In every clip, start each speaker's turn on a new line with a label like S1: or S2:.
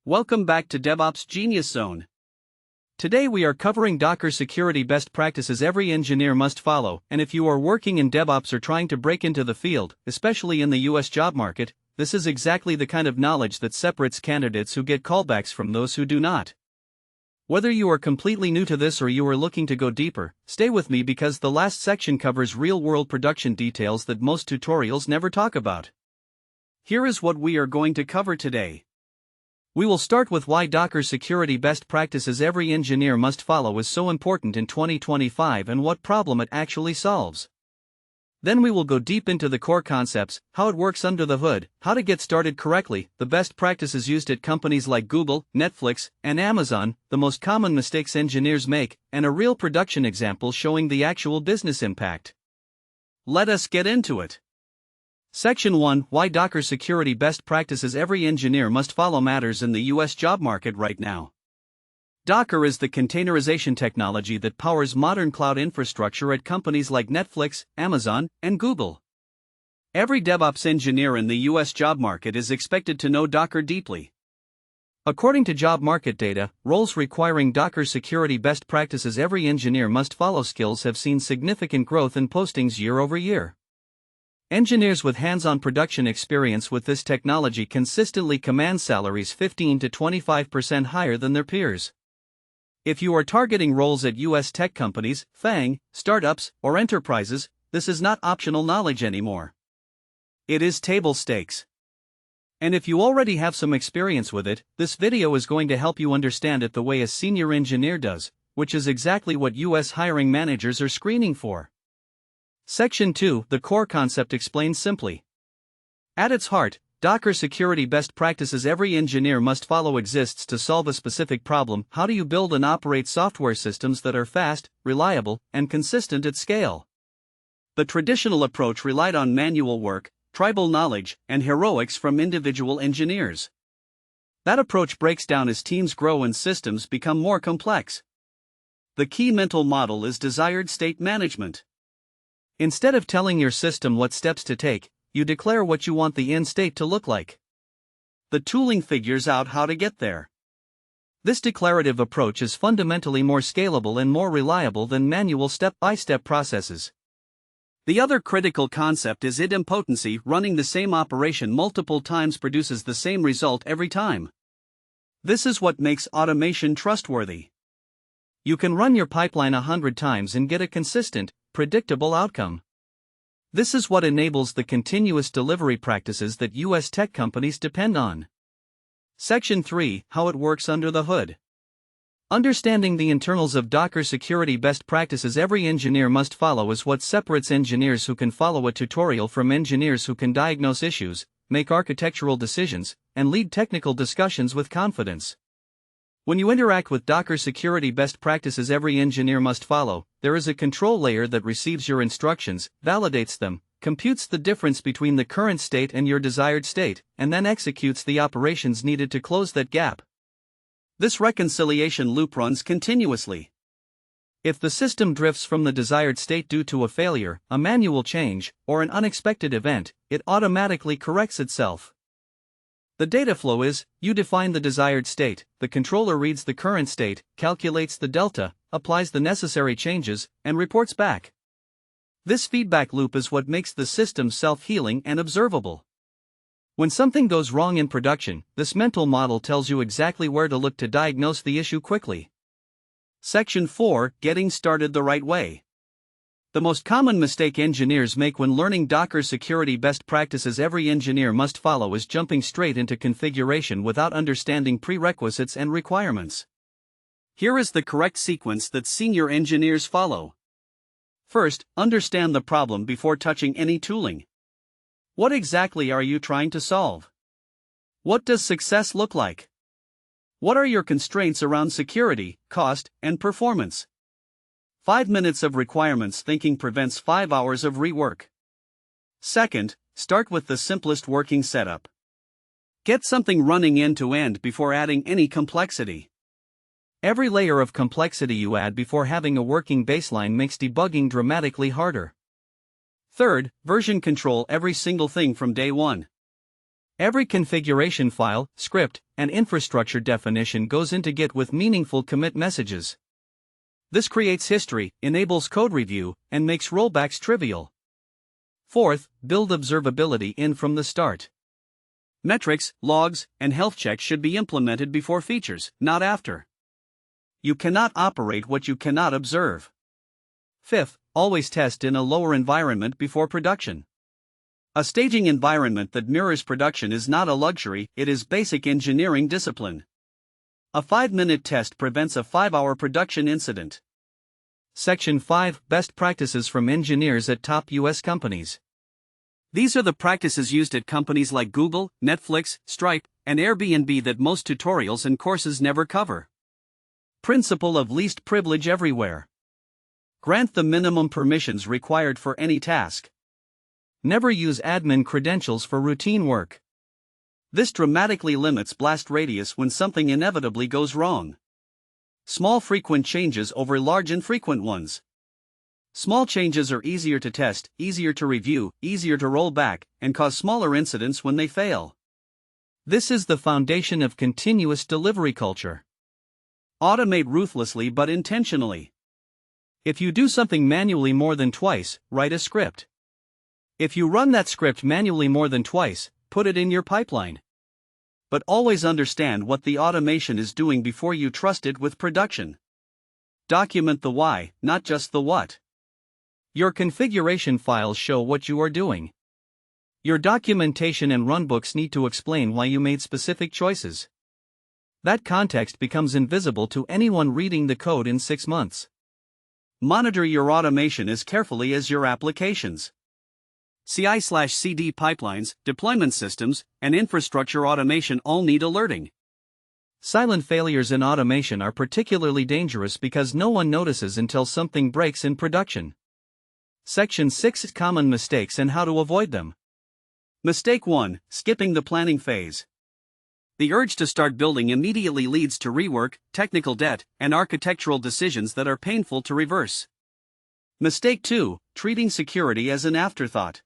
S1: Welcome back to DevOps Genius Zone. Today we are covering Docker security best practices every engineer must follow, and if you are working in DevOps or trying to break into the field, especially in the US job market, this is exactly the kind of knowledge that separates candidates who get callbacks from those who do not. Whether you are completely new to this or you are looking to go deeper, stay with me because the last section covers real-world production details that most tutorials never talk about. Here is what we are going to cover today. We will start with why Docker security best practices every engineer must follow is so important in 2025 and what problem it actually solves. Then we will go deep into the core concepts, how it works under the hood, how to get started correctly, the best practices used at companies like Google, Netflix, and Amazon, the most common mistakes engineers make, and a real production example showing the actual business impact. Let us get into it. Section 1: Why Docker security best practices every engineer must follow matters in the US job market right now. Docker is the containerization technology that powers modern cloud infrastructure at companies like Netflix, Amazon, and Google. Every DevOps engineer in the US job market is expected to know Docker deeply. According to job market data, roles requiring Docker security best practices every engineer must follow skills have seen significant growth in postings year over year. Engineers with hands-on production experience with this technology consistently command salaries 15 to 25% higher than their peers. If you are targeting roles at US tech companies, FAANG, startups, or enterprises, this is not optional knowledge anymore. It is table stakes. And if you already have some experience with it, this video is going to help you understand it the way a senior engineer does, which is exactly what US hiring managers are screening for. Section 2: The core concept explained simply. At its heart, Docker security best practices every engineer must follow exists to solve a specific problem. How do you build and operate software systems that are fast, reliable, and consistent at scale? The traditional approach relied on manual work, tribal knowledge, and heroics from individual engineers. That approach breaks down as teams grow and systems become more complex. The key mental model is desired state management. Instead of telling your system what steps to take, you declare what you want the end state to look like. The tooling figures out how to get there. This declarative approach is fundamentally more scalable and more reliable than manual step-by-step processes. The other critical concept is idempotency. Running the same operation multiple times produces the same result every time. This is what makes automation trustworthy. You can run your pipeline 100 times and get a consistent, predictable outcome. This is what enables the continuous delivery practices that US tech companies depend on. Section 3: How it works under the hood. Understanding the internals of Docker security best practices every engineer must follow is what separates engineers who can follow a tutorial from engineers who can diagnose issues, make architectural decisions, and lead technical discussions with confidence. When you interact with Docker security best practices every engineer must follow, there is a control layer that receives your instructions, validates them, computes the difference between the current state and your desired state, and then executes the operations needed to close that gap. This reconciliation loop runs continuously. If the system drifts from the desired state due to a failure, a manual change, or an unexpected event, it automatically corrects itself. The data flow is, you define the desired state, the controller reads the current state, calculates the delta, applies the necessary changes, and reports back. This feedback loop is what makes the system self-healing and observable. When something goes wrong in production, this mental model tells you exactly where to look to diagnose the issue quickly. Section 4: Getting started the right way. The most common mistake engineers make when learning Docker security best practices every engineer must follow is jumping straight into configuration without understanding prerequisites and requirements. Here is the correct sequence that senior engineers follow. First, understand the problem before touching any tooling. What exactly are you trying to solve? What does success look like? What are your constraints around security, cost, and performance? 5 minutes of requirements thinking prevents 5 hours of rework. Second, start with the simplest working setup. Get something running end to end before adding any complexity. Every layer of complexity you add before having a working baseline makes debugging dramatically harder. Third, version control every single thing from day one. Every configuration file, script, and infrastructure definition goes into Git with meaningful commit messages. This creates history, enables code review, and makes rollbacks trivial. Fourth, build observability in from the start. Metrics, logs, and health checks should be implemented before features, not after. You cannot operate what you cannot observe. Fifth, always test in a lower environment before production. A staging environment that mirrors production is not a luxury, it is basic engineering discipline. A 5-minute test prevents a 5-hour production incident. Section 5, Best Practices from Engineers at Top U.S. Companies. These are the practices used at companies like Google, Netflix, Stripe, and Airbnb that most tutorials and courses never cover. Principle of least privilege everywhere. Grant the minimum permissions required for any task. Never use admin credentials for routine work. This dramatically limits blast radius when something inevitably goes wrong. Small frequent changes over large infrequent ones. Small changes are easier to test, easier to review, easier to roll back, and cause smaller incidents when they fail. This is the foundation of continuous delivery culture. Automate ruthlessly but intentionally. If you do something manually more than twice, write a script. If you run that script manually more than twice, put it in your pipeline. But always understand what the automation is doing before you trust it with production. Document the why, not just the what. Your configuration files show what you are doing. Your documentation and runbooks need to explain why you made specific choices. That context becomes invisible to anyone reading the code in 6 months. Monitor your automation as carefully as your applications. CI/CD pipelines, deployment systems, and infrastructure automation all need alerting. Silent failures in automation are particularly dangerous because no one notices until something breaks in production. Section 6, Common mistakes and how to avoid them. Mistake 1, skipping the planning phase. The urge to start building immediately leads to rework, technical debt, and architectural decisions that are painful to reverse. Mistake 2, treating security as an afterthought.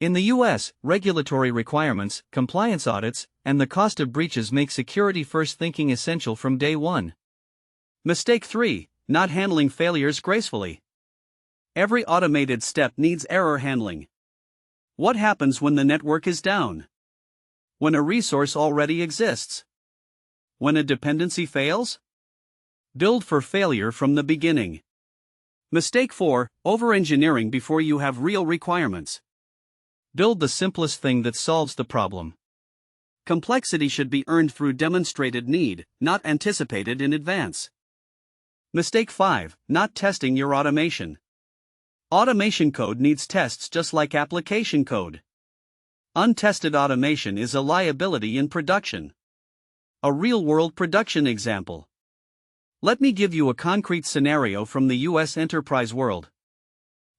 S1: In the US, regulatory requirements, compliance audits, and the cost of breaches make security-first thinking essential from day one. Mistake 3, not handling failures gracefully. Every automated step needs error handling. What happens when the network is down? When a resource already exists? When a dependency fails? Build for failure from the beginning. Mistake 4, over-engineering before you have real requirements. Build the simplest thing that solves the problem. Complexity should be earned through demonstrated need, not anticipated in advance. Mistake 5, not testing your automation. Automation code needs tests just like application code. Untested automation is a liability in production. A real-world production example. Let me give you a concrete scenario from the US enterprise world.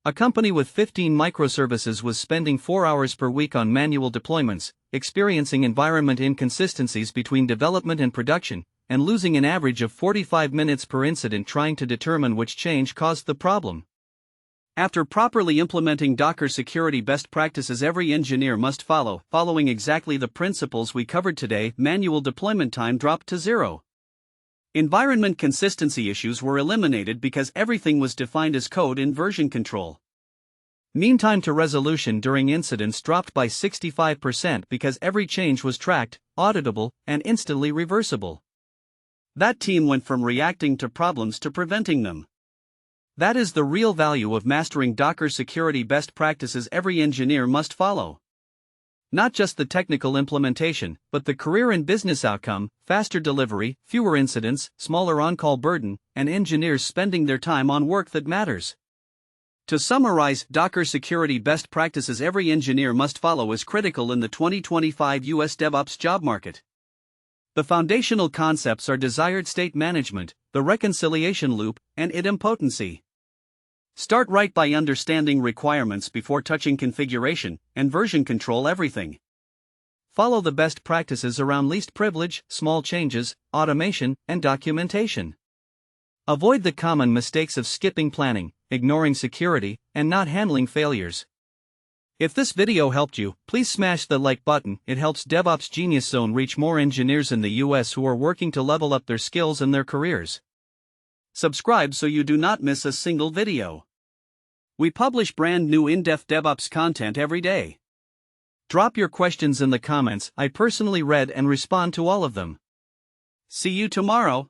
S1: A company with 15 microservices was spending 4 hours per week on manual deployments, experiencing environment inconsistencies between development and production, and losing an average of 45 minutes per incident trying to determine which change caused the problem. After properly implementing Docker security best practices every engineer must follow, following exactly the principles we covered today, manual deployment time dropped to 0. Environment consistency issues were eliminated because everything was defined as code in version control. Mean time to resolution during incidents dropped by 65% because every change was tracked, auditable, and instantly reversible. That team went from reacting to problems to preventing them. That is the real value of mastering Docker security best practices every engineer must follow. Not just the technical implementation, but the career and business outcome, faster delivery, fewer incidents, smaller on-call burden, and engineers spending their time on work that matters. To summarize, Docker security best practices every engineer must follow is critical in the 2025 US DevOps job market. The foundational concepts are desired state management, the reconciliation loop, and idempotency. Start right by understanding requirements before touching configuration, and version control everything. Follow the best practices around least privilege, small changes, automation, and documentation. Avoid the common mistakes of skipping planning, ignoring security, and not handling failures. If this video helped you, please smash the like button. It helps DevOps Genius Zone reach more engineers in the US who are working to level up their skills and their careers. Subscribe so you do not miss a single video. We publish brand new in-depth DevOps content every day. Drop your questions in the comments. I personally read and respond to all of them. See you tomorrow.